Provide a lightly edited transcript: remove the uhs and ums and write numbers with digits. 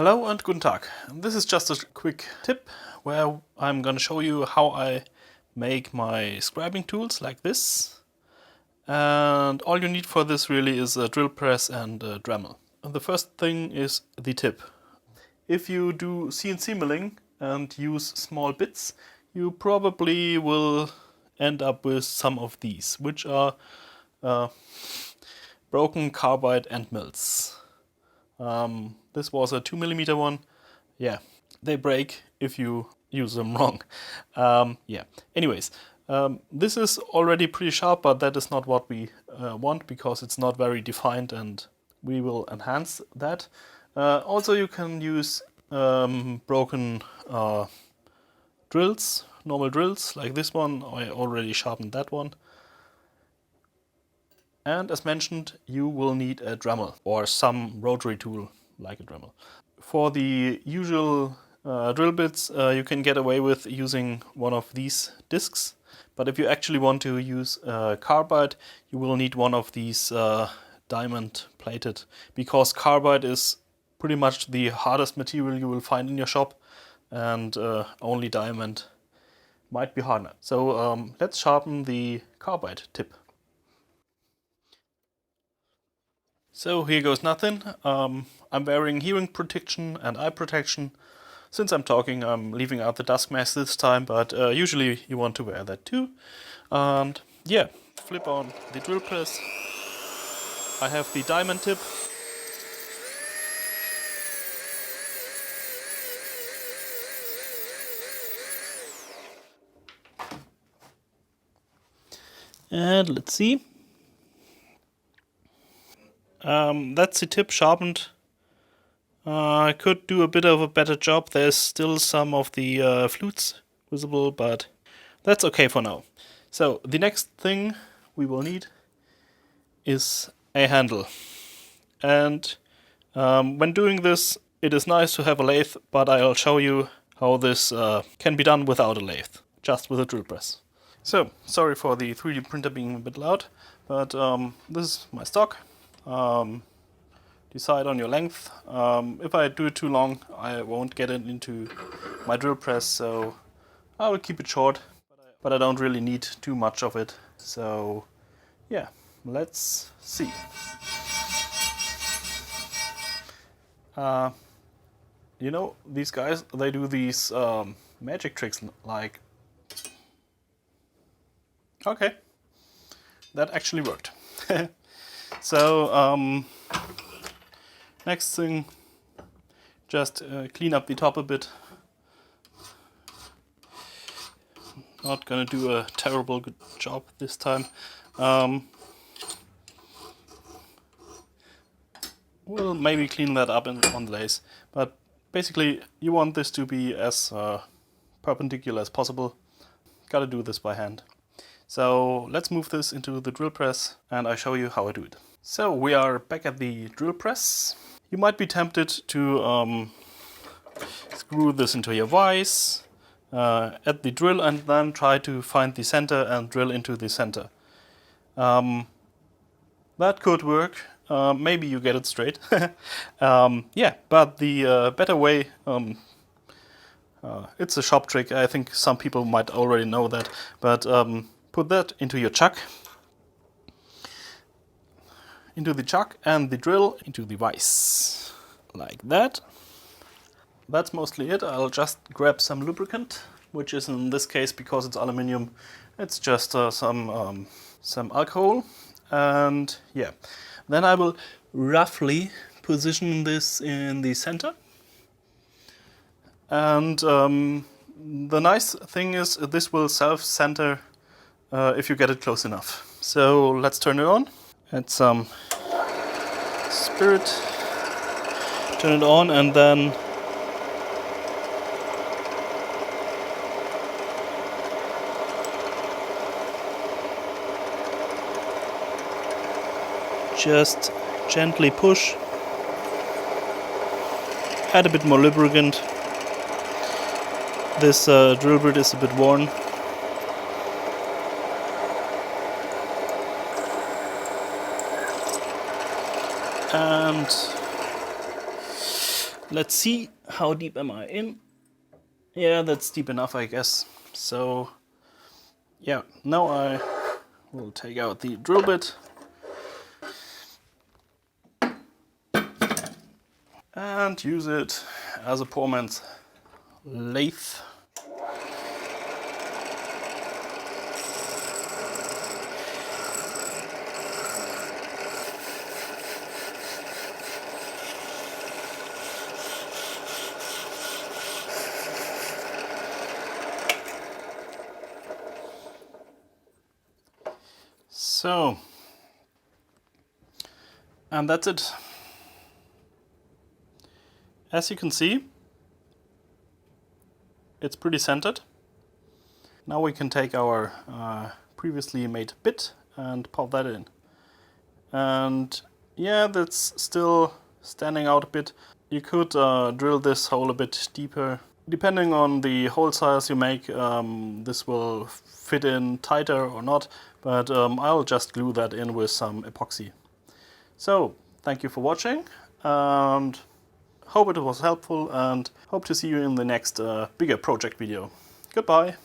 Hello and guten Tag. This is just a quick tip where I'm going to show you how I make my scribing tools like this. And all you need for this really is a drill press and a Dremel. And the first thing is the tip. If you do CNC milling and use small bits, you probably will end up with some of these, which are broken carbide Endmills. This was a 2mm one. Yeah, they break if you use them wrong. Anyways, this is already pretty sharp, but that is not what we want because it's not very defined, and we will enhance that. Also, you can use broken drills, normal drills like this one. I already sharpened that one. And as mentioned, you will need a Dremel or some rotary tool like a Dremel. For the usual drill bits, you can get away with using one of these discs. But if you actually want to use carbide, you will need one of these diamond plated, because carbide is pretty much the hardest material you will find in your shop, and only diamond might be harder. So let's sharpen the carbide tip. So here goes nothing. I'm wearing hearing protection and eye protection. Since I'm talking, I'm leaving out the dust mask this time, but usually you want to wear that too. And yeah, flip on the drill press. I have the diamond tip. And let's see. That's the tip sharpened. I could do a bit of a better job. There's still some of the flutes visible, but that's okay for now. So the next thing we will need is a handle. And when doing this, it is nice to have a lathe, but I'll show you how this can be done without a lathe, just with a drill press. So, sorry for the 3D printer being a bit loud, but this is my stock. Decide on your length. If I do it too long, I won't get it into my drill press, so I will keep it short, but I don't really need too much of it. So yeah, let's see. You know, these guys, they do these magic tricks like... Okay, that actually worked. So next thing, just clean up the top a bit. Not gonna do a terrible good job this time. We'll maybe clean that up on the lathe, but basically you want this to be as perpendicular as possible. Gotta do this by hand. So let's move this into the drill press and I show you how I do it. So we are back at the drill press. You might be tempted to screw this into your vise, at the drill, and then try to find the center and drill into the center. That could work. Maybe you get it straight. Yeah, but the better way, it's a shop trick. I think some people might already know that, but put that into your chuck. Into the chuck and the drill into the vise. Like that. That's mostly it. I'll just grab some lubricant, which is in this case, because it's aluminium, it's just some alcohol. And yeah, then I will roughly position this in the center. And the nice thing is this will self-center if you get it close enough. So let's turn it on. Add some spirit, turn it on, and then just gently push. Add a bit more lubricant. This drill bit is a bit worn. And Let's see, how deep am I in? Yeah, that's deep enough, I guess. So yeah, now I will take out the drill bit and use it as a poor man's lathe. So, and that's it. As you can see, it's pretty centered. Now we can take our previously made bit and pop that in. And yeah, that's still standing out a bit. You could drill this hole a bit deeper. Depending on the hole size you make, this will fit in tighter or not, but I'll just glue that in with some epoxy. So, thank you for watching, and hope it was helpful, and hope to see you in the next bigger project video. Goodbye!